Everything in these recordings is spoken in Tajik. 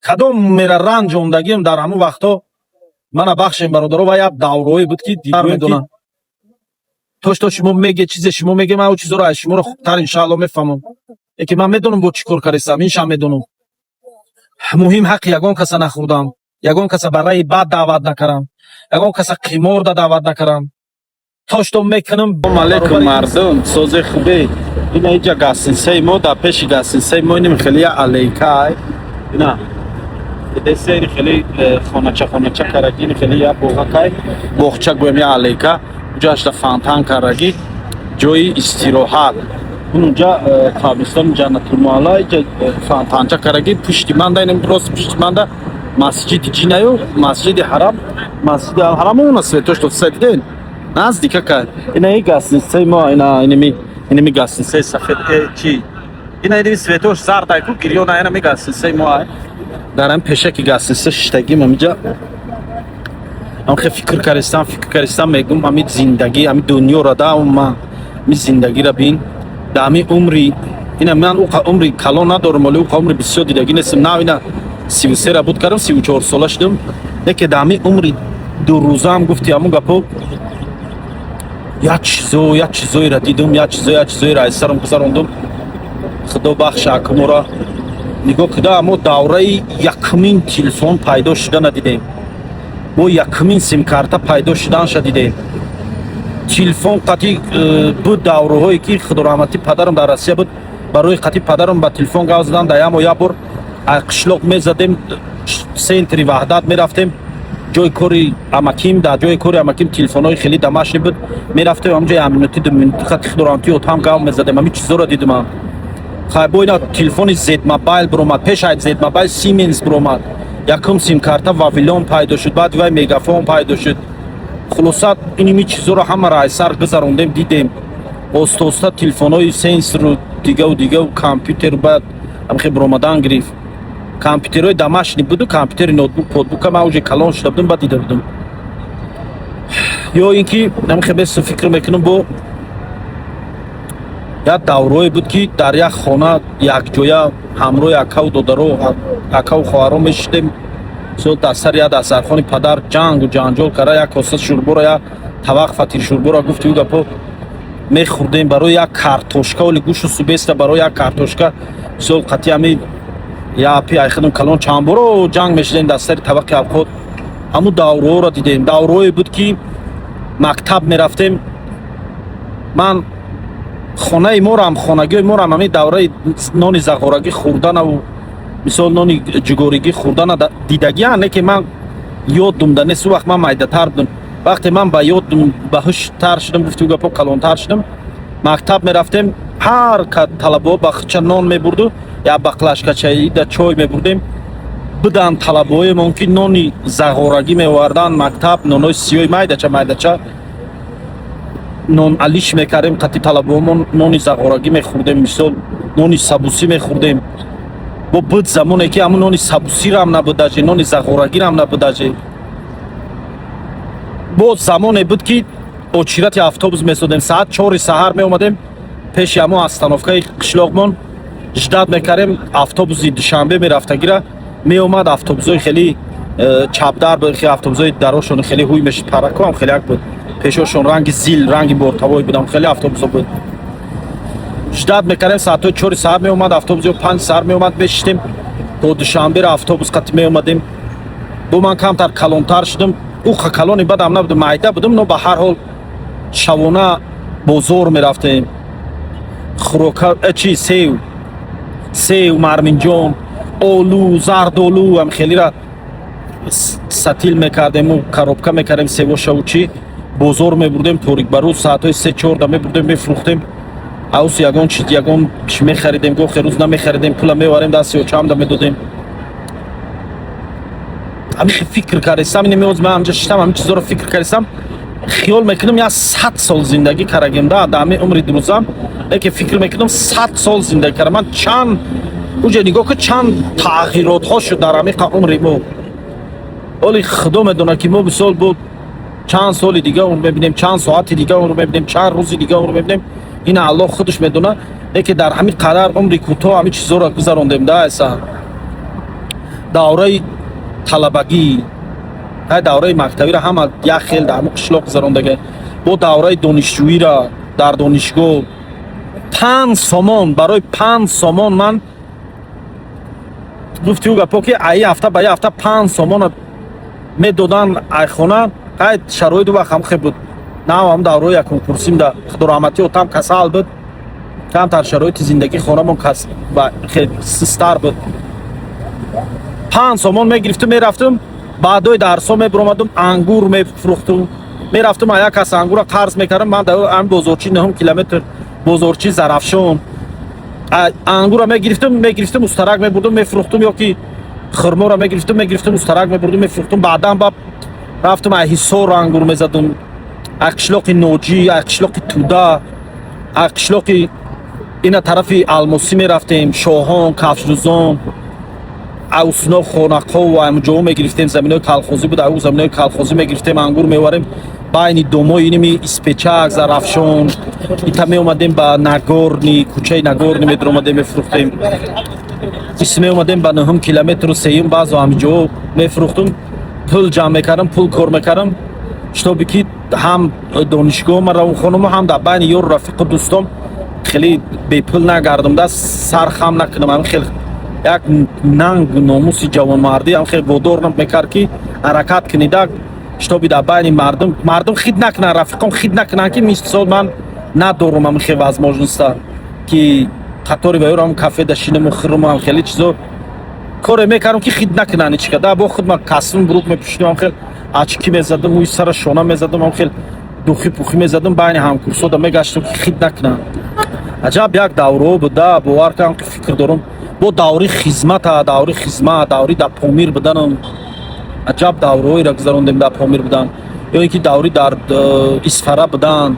кадом мера ранҷондагим дар ҳамун вақтҳо мана бахшем бародаро ва як даврое буд ки дигар медонам то шумо меге чизе шумо меге ман чизоро аз шуморо хубтар иншаалло мефаҳмам яке ман медонам бо чӣ кор каристам иншам медонам муҳим ҳаққи ягон каса нахӯрдам ягон каса ба раи бад даъват накардам ягон каса қиморда даъват накардам то мекунам алайкум мардум созе хубе ина иҷа гостинисаи мо дар пеши гостинисаи мо иним хеле алайкай ина десери хеле хонача карагин хеле я боғакай боғча гӯям я алайка уҷа ашта фонтан караги ҷои истироҳат унҷа қабристони ҷаннатулмаъла иҷа фонтанча караги пушти манда иним рост пушти манда масҷиди ҷинаю масҷиди ҳарам масҷиди алҳарам уна светошто садиден наздика кай ина и гостинисаи мо ина иними гостинисаи сафед чи ина иними светош зардайку гирёна инами гостинисаи мо ай дарам пешаки гостиниса шиштагим амиҷа амхе фикр каристам мегум ами зиндагӣ ами дунёро да ма ми зиндагиро бин да ами умри ина ман уқа умри калон надорам вале уқа умри бисёр дидагӣ нестам нав ина 33 буд кардам 34 сола шудам яке да ами умри дурӯзаам гуфти ҳамун гапо як чизоеро дидум як чизоеро аз сарам гузарондум худо бахша акмуро нигоҳ куда мо давраи якмин телефон пайдо шудана дидем бо якмин симкарта пайдо шуданша дидем телефон қати буд давраҳое ки худораҳмати падарам дар Россия буд барои қати падарам ба телефон гав задан да ямо як бор аз қишлоқ мезадем сентри ваҳдат мерафтем ҷои кори амаким дар ҷои кори амаким телефонҳои хеле дамашни буд мерафтем ҳамҷои аминутӣ думинутӣ қати худораҳмати отам гав мезадем ҳамин чизоро дидумам хайбо ина телефони Z-Mobile биромад пеш аз Z-Mobile Siemens биромад якум симкарта Вавилон пайдо шуд баъд вай Мегафон пайдо шуд хулоса иними чизоро ҳамаро аз сар гузарондем дидем оста телефонҳои сенсору дигаву компютеру баъд ҳамхе биромадан гирифт компютерҳои дамашни буду компютери ноутбук подбука ман уже калон шуда будум баъд дида будум ё ин ки ҳамхе бесо фикр мекунам бо як даврое буд ки дар як хона якҷоя ҳамроҳи акаву додаро акаву хоҳаро мешидем со дар сари як дастархони падар ҷангу ҷанҷол карда як коса шӯрборо як тавақ фатир шӯрборо гуфти ӯ гапо мехӯрдем барои як картошка оли гӯшу субеста барои як картошка сол қати ами япи айхидам калон чандборо ҷанг мешидем дар сари тавақи авқот ҳамун давраҳоро дидем давраҳое буд ки мактаб мерафтем ман хонаи морам хонагиҳои морам ҳамин давраи нони зағорагӣ хӯрданаву мисол нони ҷугоригӣ хӯрдана дидагиа не ки ман ёд думда нест ӯ вақт ман майдатар будам вақте ман ба ёд ба ҳуштар шудам гуфти ӯ гапо калонтар шудам мактаб мерафтем ҳар талабо бахча нон мебурду як бақлашка чайда чой мебурдем будан талабоемон ки нони зағорагӣ меовардан мактаб нонҳои сиёи майдача нон алиш мекардем қати талабаҳомон нони зағорагӣ мехӯрдем мисол нони сабусӣ мехӯрдем бо буд замоне ки ҳамун нони сабусирам набудаже нони зағорагирам набудаже бо замоне буд ки очирати автобус месодем саат 4 саҳар меомадем пеши ҳамун остановкаи қишлоқмон ждат мекардем автобуси душанбе мерафтагира меомад автобусҳои хеле чапдар автобусҳои дарошон хеле ҳуй мешид паракам хеле як буд пешошон ранги зил ранги бортавой будам хеле автобусо буд ждат мекардем саатҳои 4 саҳар меомад автобуси 5 саҳар меомад мешидем то душанбера автобус қати меомадем бо ман камтар калонтар шудам уха калони бадам набудум майда будум но ба ҳар ҳол шавона бозор мерафтем хӯрока чи сев марминҷон олу зардолу ам хелира сатил мекардему коробка мекардем севошаву чи бозор мебурдем торик ба рӯз саатҳои 3-4 мебурдем мефурӯхтем аус ягон чиз ягон мехаридем гоҳе рӯз намехаридем пула меварем дасти очамда медодем ҳамин фикр кардистам ин меоз ман ҳамҷа шиштам ҳамин чизоро фикр кардистам хиёл мекунам як 100 сол зиндагӣ карагем да ҳамин умри дурӯзам яке фикр мекунам 100 сол зиндагӣ кардам ман чанд уҷа нигоҳ ку чанд тағйиротҳо шуд дар ҳамин умри мо оли худо медонад ки мо мисол бо чанд соли дига умр мебинем чанд соати дига умр мебинем чанд рӯзи дига умр мебинем ина аллоҳ худаш медонад яке дар ҳамин қадар умри кӯтоҳ ҳамин чизоро гузарондем да аса давраи талабагӣ ай давраи мактабиро ҳама як хел дар қишлоқ гузарондага бо давраи донишҷӯиро дар донишгоҳ 5 сомон барои 5 сомон ман гуфтиу гапо ки аи ҳафта ба ҳафта 5 сомона медодан айхона ай шароиту вақам хеб буд навам давраи якум курсим да худорамати отам касал буд камтар шароити зиндагии хонамон хел систар буд 5 сомон мегирифтум мерафтум баъдои дарсо мебиромадум ангур мефурӯхтум мерафтум ая кас ангура қарз мекардам ман дар ам бозорчи 9 километр бозорчи Зарафшон ангура мегирифтум устарак мебурдум мефурӯхтум ё ки хурморо мегирифтум устарак мебурдум мефурӯхтум баъдан ба рафтум ай ҳисор ангур мезадум ай қишлоқи ноҷӣ ай қишлоқи туда ай қишлоқи ина тарафи алмосӣ мерафтем шоҳон кафшдузон аусно хонақҳо ва амҷоҳо мегирифтем заминои калхозӣ буд ау заминои калхозӣ мегирифтем ангур меварем байни домои иними испечак Зарафшон ита меомадем ба Нагорни кӯчаи Нагорни медиромадем мефурӯхтем ис меомадем ба 9 километру сеюм баъзо амҷоҳо мефурӯхтум пул ҷамъ мекардам пул кор мекардам шитоби ки ҳам донишгоҳ равон хонумо ҳам дар байни ёру рафиқу дӯстон хеле бепул нагардумда сар хам накунам ҳам хел як нанг номуси ҷавонмардӣ ам хел водор мекард ки ҳаракат кунида шитоби дар байни мардум хид накунанд рафиқон хид накунанд ки мисол ман надорум ам хел возможността ки қатори ба ёрам кафе дашинаму хӯруму ам хеле чизо коре мекардам ки хид накунанд ичка да бо худ ман касун бурук мепӯшидам ам хел ачки мезадум уи сара шона мезадум ам хел духи пухи мезадум байни ҳамкурсода мегаштам ки хид накунанд аҷаб як давраҳо буда бовар кардам ки фикр дорум бо даври хизмата даври дар Помир буданам аҷаб давраҳоеро гузарондем дар Помир будан ё ин ки даври дар Исфара будан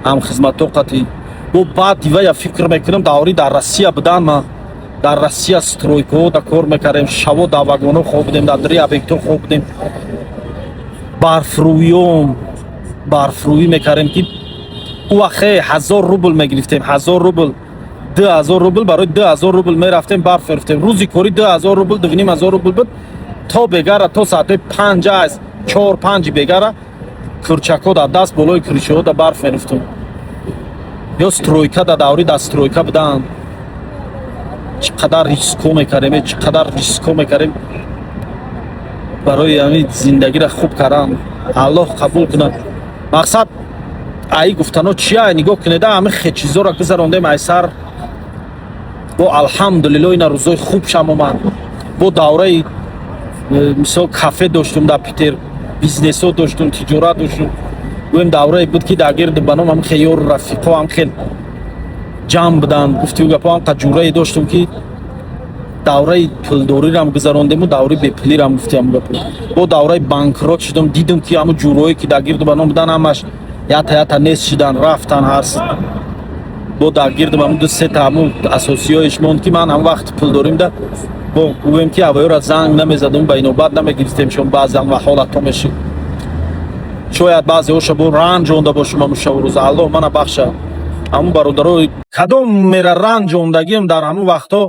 ҳамхизматоқати бо баъд дивая фикр мекунам даври дар Россия будан ма дар Россия стройкаҳо да кор мекардем шаво дар вагонҳо хоб будем дар дри объектҳо хоб будем барфрӯӣ мекардем ки ӯ вақте 1000 рубл мегирифтем 1000 рубл 2000 рубл барои 2000 рубл мерафтем барф мерафтем рӯзи кори 2000 рубл 2500 рубл буд то бегара то саатои 5 аз 4-5 бегара курчакҳо дар даст болои кришаҳо да барф мерафтум ё стройка да даври дар стройка буданд чӣ қадар риско мекардем барои ҳамин зиндагиро хуб кардан аллоҳ қабул кунад мақсад аи гуфтано чия нигоҳ кунеда ҳамин хе чизоро гузарондем ай сар бо алҳамдулилло ина рӯзои хуб шам омад бо давраи мисол кафе доштум дар Питер бизнесо доштум тиҷорат доштум гӯем даврае буд ки дар гирди баном ҳам хел ёру рафиқо ҳам хел ҷамъ буданд гуфтиу гапо ҳам таҷурае доштум ки давраи пулдориро ҳам гузарондему давраи бепулиро ҳам гуфтиам гапо бо давраи банкрот шудам дидам ки ҳамун ҷурое ки дар гирду баном будан ҳамаш ята нест шудан рафтан ҳарс бо дар гирдум ҳамун 2-3 ҳамун асосиёиш монд ки ман ҳам вақти пул дорим да бо гӯем ки аввалора занг намезадум ба инобат намегирифтем чун баъзан ва ҳолатҳо мешуд шояд баъзеҳоша бо ранҷонда бошум ҳамун шабу рӯза аллоҳ мана бахша ҳамун бародарои кадомера ранҷондагиам дар ҳамун вақтҳо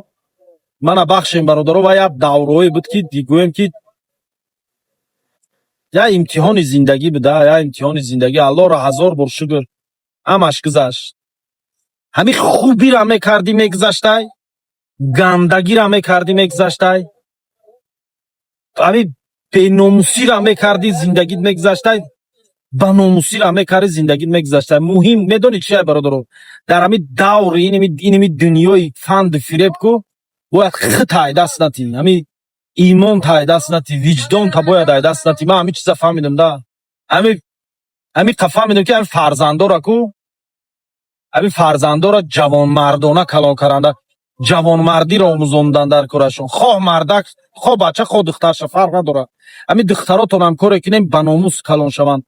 мана бахшем бародаро ва як давраҳое буд ки гӯем ки я имтиҳони зиндагӣ буда я имтиҳони зиндагӣ аллоҳро ҳазор бор шукр ҳамаш гузашт ҳамин хубиро мекардӣ мегузаштай гандагиро мекардӣ мегузаштай ҳамин беномусиро мекардӣ зиндагит мегузаштай ба номусиро мекардӣ зиндагит мегузаштай муҳим медонӣ чия бародаро дар ҳамин даври иними дунёи фанду фиреб ку бояд хит ай даст натӣ ҳамин имон тай даст натӣ виҷдон та бояд ай даст натӣ ман ҳамин чиза фаҳмидам да ҳамин қа фаҳмидам ки ҳамин фарзандора ку ҳамин фарзандора ҷавонмардона калон каранда ҷавонмардиро омӯзондан дар корашон хоҳ мардак хоҳ бача хоҳ духтарша фарқ надорад ҳамин духтаротонам коре кунем ба номус калон шаванд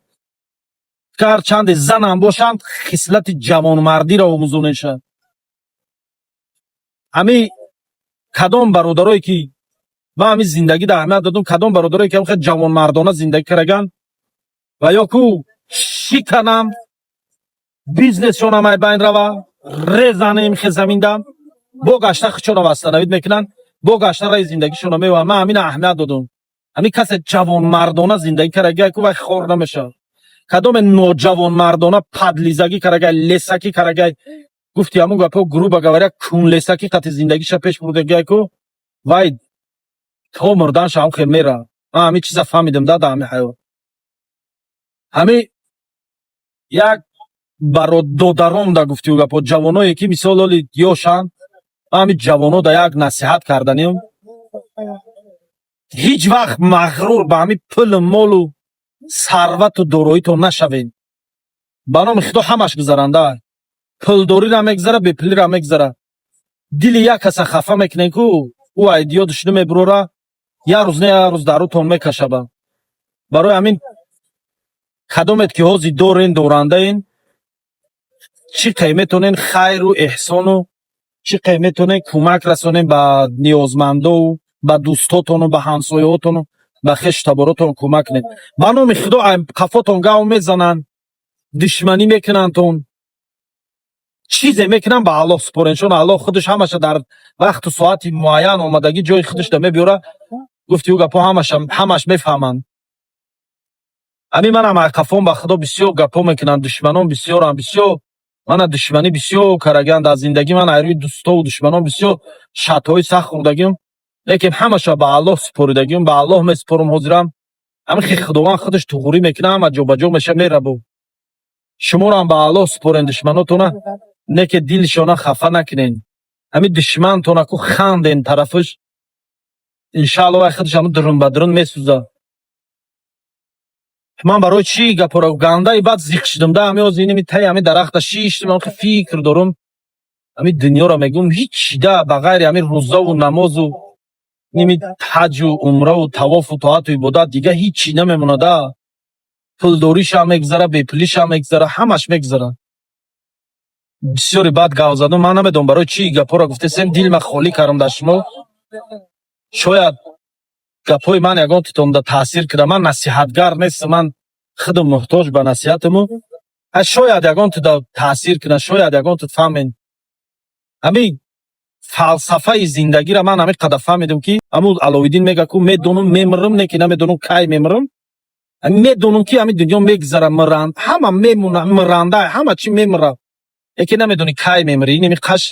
гарчанде занам бошанд хислати ҷавонмардиро омӯзонеша ҳамин кадом бародарое ки ман ҳамин зиндагида аҳамият додум кадом бародарое ки ҳамин ҷавонмардона зиндагӣ караганд ва ё ку шиканам бизнесшонам ай байн рава резанем хе заминда бо гашта хучора вастанавид мекунанд бо гаштараи зиндагишона меварам. Ман ҳамин аҳамият додам. ҳамин касе ҷавонмардона зиндагӣ карагӣ ку вай хор намешавад. кадоме ноҷавонмардона падлизагӣ карагай, лесакӣ карагай, гуфти ҳамун гапҳо грубо говоря кунлесакӣ қати зиндагиша пеш бурдагай ку вай то мурданша ҳам хел меравад. ман ҳамин чиза фаҳмидам дада ҳамин ҳаёт. ҳамин як барододарон да гуфтиу гапҳо ҷавоное ки мисол оли ёшанд, ман ҳамин ҷавоно да як насиҳат карданем. ҳеҷ вақт мағрур ба ҳамин пулу молу сарвату дороитон нашавед. ба номи худо ҳамаш гузаранда. пулдорира мегзара, бепулира мегзара. дили як каса хафа мекунед ку ӯ айдиё душмӣ мебурора, як рӯз не як рӯз дар рӯтон мекашаба. барои ҳамин кадомет ки ҳозир дорен дорандаен, чӣ қай метонен хайру эҳсону чӣ қай метонен кӯмак расонен ба ниёзмандову ба дӯстотону ба ҳамсояҳотону ба хешу таборотон кӯмак кунед. ба номи худо қафотон гав мезананд, душманӣ мекунандтон, чизе мекунанд, ба Аллоҳ супорен, чун Аллоҳ худаш ҳамаша дар вақту соати муайян омадагӣ ҷои худаш да мебиёра. гуфти ӯ гапҳо ҳамаш мефаҳманд. ҳамин манам қафон ба худо бисёр гапҳо мекунанд, душманон бисёранд, бисёр мана душманӣ бисёр караганд. дар зиндагӣ ман айрӯи дӯстову душманон бисёр шартҳои сахт хӯрдагим, лекин ҳамаша ба Аллоҳ супоридагим, ба Аллоҳ месупорам ҳозирам. ҳамин ки худованд худаш туғурӣ мекунад, ҳама ҷобаҷо меша мерабу. шуморам ба Аллоҳ супорен, душманотона не ки дилшона хафа накунен. ҳамин душмантона ку ханден тарафаш, иншааллоҳ вай худаш ҳамин дурун ба дурун месӯзад. ман барои чӣ гапора гандаи баъд зиқ шудам да ҳамин ҳозир иними таи ҳамин дарахта шиштам, ки фикр дорам ҳамин дунёро мегӯм ҳеҷ да ба ғайри ҳамин рӯзаву намозу ними ҳаҷу умраву тавофу тоату ибодат дига ҳечи намемонада. пулдоришам мегзара, бепулишам мегзара, ҳамаш мегзара. бисёри бад гав задам. ман намедонам барои чӣ гапора гуфтесем, дилма холӣ кардам дар шумо. шояд гапҳои ман ягон титонда таъсир куда. ман насиҳатгар нестам, ман худам муҳтоҷ ба насиҳатаму. шояд ягон туда таъсир куда, шояд ягон туд фаҳмен. ҳамин фалсафаи зиндагиро ман ҳамин қадар фаҳмидам ки ҳамун Аловиддин мега ку медонам мемирам, не ки намедонам кай мемирам. медонам ки ҳамин дунё мегзара, миранд, ҳама мемонад, миранда, ҳама чӣ мемирад, лекин намедонӣ кай мемирӣ. иними қаш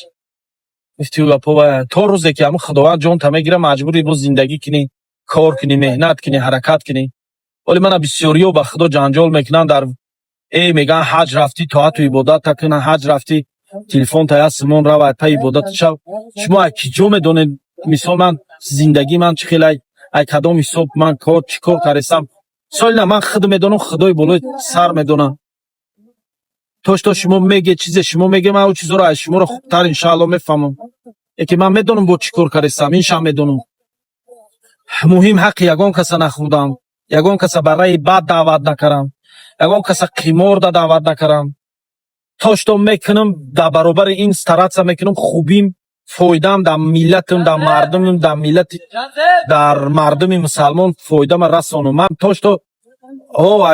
гуфтиу гапҳо то рӯзе ки ҳамун худованд ҷонта мегира, маҷбурӣ бо зиндагӣ кунӣ, кор кунӣ, меҳнат кунӣ, ҳаракат кунӣ. вале мана бисёриё ба худо ҷанҷол мекунанд, дар меган ҳаҷ рафтӣ, тоату ибодата кунӣ, ҳаҷ рафтӣ, телефон тая симон равад па ибодату шав. шумо ай ки ҷо медонед мисол ман зиндагӣ ман чӣ хел ай кадом ҳисоб ман кор чӣ кор каресам. солина ман худ медонам, худои болои сар медонад. то шумо меге чизе шумо меге, ман ӯ чизоро аз шуморо хубтар иншааллоҳ мефаҳмам. лекин ман медонам бо чӣ кор каресам, иншам медонам. муҳим ҳаққи ягон каса нахӯрдам, ягон каса ба раи бад даъват накардам, ягон каса қимор да даъват накардам. то мекунам дар баробари ин старатса мекунам хубим, фоидам дар миллатам, дар мардумам, дар миллати дар мардуми мусалмон фоидама расонам. ман то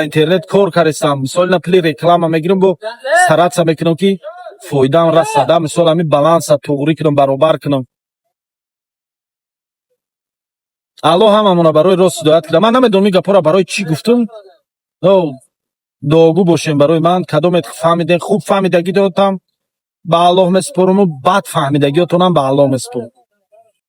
интернет кор каресам, мисол на пули реклама мегирам, бо старатса мекунам ки фоидам расад. мисол ҳамин баланса туғрӣ кунам, баробар кунам. аллоҳ ҳамамона барои рост ҳидоят кунад. ман намедонам ин гапҳоро барои чӣ гуфтам. дуогӯ бошем барои ман. кадомет фаҳмидем, хуб фаҳмидагӣ додам ба Аллоҳ месупорам, бад фаҳмидагиотонам ба Аллоҳ месупорам.